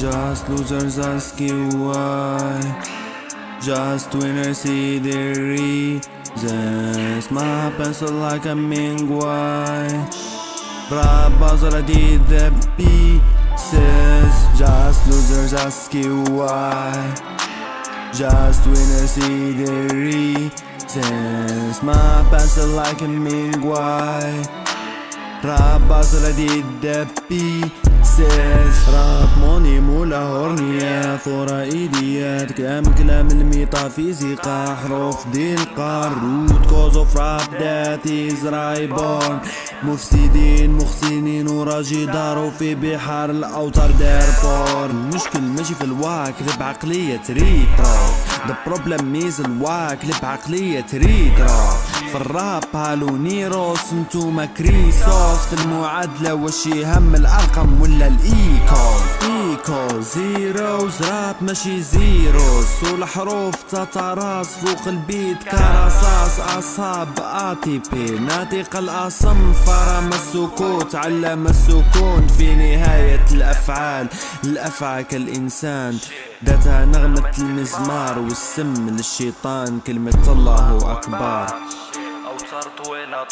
Just losers asking why. Just winners see their reasons. My pencil like a mingwai. Rappers already the pieces. Just losers asking why. Just winners see their reasons. My pencil like a mingwai. Rappers already the pieces. راب موني مولا هورنيات ثورائيديات كلام الميتافيزيقا حروف دين قار root cause of rap that is reborn. مفسدين مخزنين وراجي داروا في بحار الاوتار دار بور. المشكل ماشي في الواك اللي بعقلية ريترو. The problem is الواك اللي بعقلية ريترو. في الراب هالو نيروس انتوما كريسوس. في المعادلة واش يهم الارقام ولا الايكو زيروز. راب ماشي زيروز والحروف تتراص فوق البيت كرصاص. اصحاب ATP ناطق الاصم فرم السكوت علم السكون في نهاية الافعال. الافعى كالانسان ذاتها نغمة المزمار والسم للشيطان كلمة الله اكبر. اوتار طويلة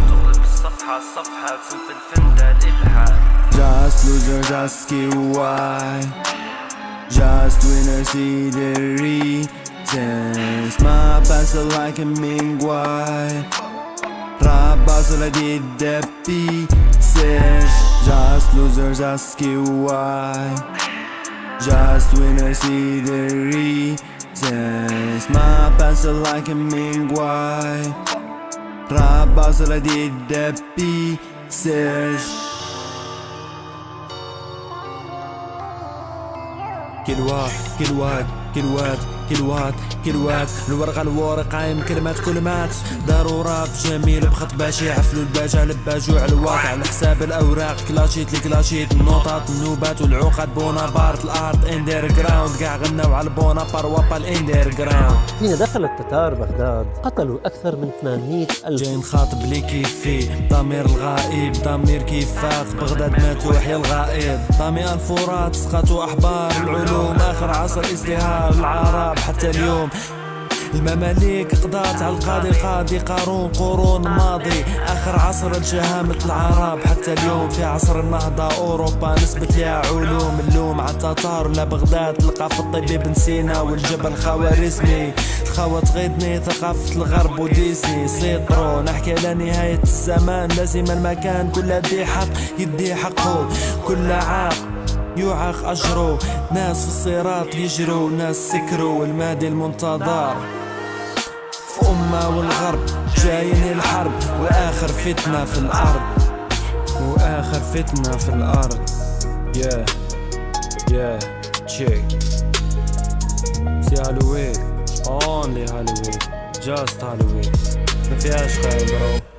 تغلب الصفحة تسم في الفن دا الالحاد. Just losers asking why. Just winners see their reasons. My pencil like a mingwai. Rappers already the pieces. Just losers asking why. Just winners see their reasons. My pencil like a mingwai. Rappers already the pieces. كيلوات الورقة الورق عايم كلمات كلمات. داروا راب جميل بخط باشي عفلوا الباجع لباجوع الواقع على حساب الاوراق. كلاشيت النوطات النوبات والعقد بونابارت. الارت اندر جراوند قاع غناو على البونابار وابا الاندر جراوند. حين دخل التتار بغداد قتلوا أكثر من 800 ألف. جاي نخاطب لي كيفي ضمير الغائب. ضمير كيف فاق بغداد ماتوا يحيى الغائب. ضامي الفرات سقطوا احبار العلوم. اخر عصر ازدهار العرب حتى اليوم. المماليك قضات على القاضي قارون قرون ماضي. اخر عصر الجهامة العرب حتى اليوم. في عصر النهضة اوروبا نسبت لها علوم. اللوم على التتار ولا بغداد تلقى في الطب ابن سينا والجبل خوارزمي. الخوة تغيضني ثقافة الغرب وديزني سيطرو. نحكي على نهاية الزمان لازم المكان كل ذي حق يدي حقه. كل عاق يعاق أجره. ناس في الصراط يجروا ناس سكروا. المهدي المنتظر في أمة والغرب جايين الحرب. وآخر فتنة في الأرض. Yeah check. See Halloween only Halloween just Halloween ما فيهاش خير برو.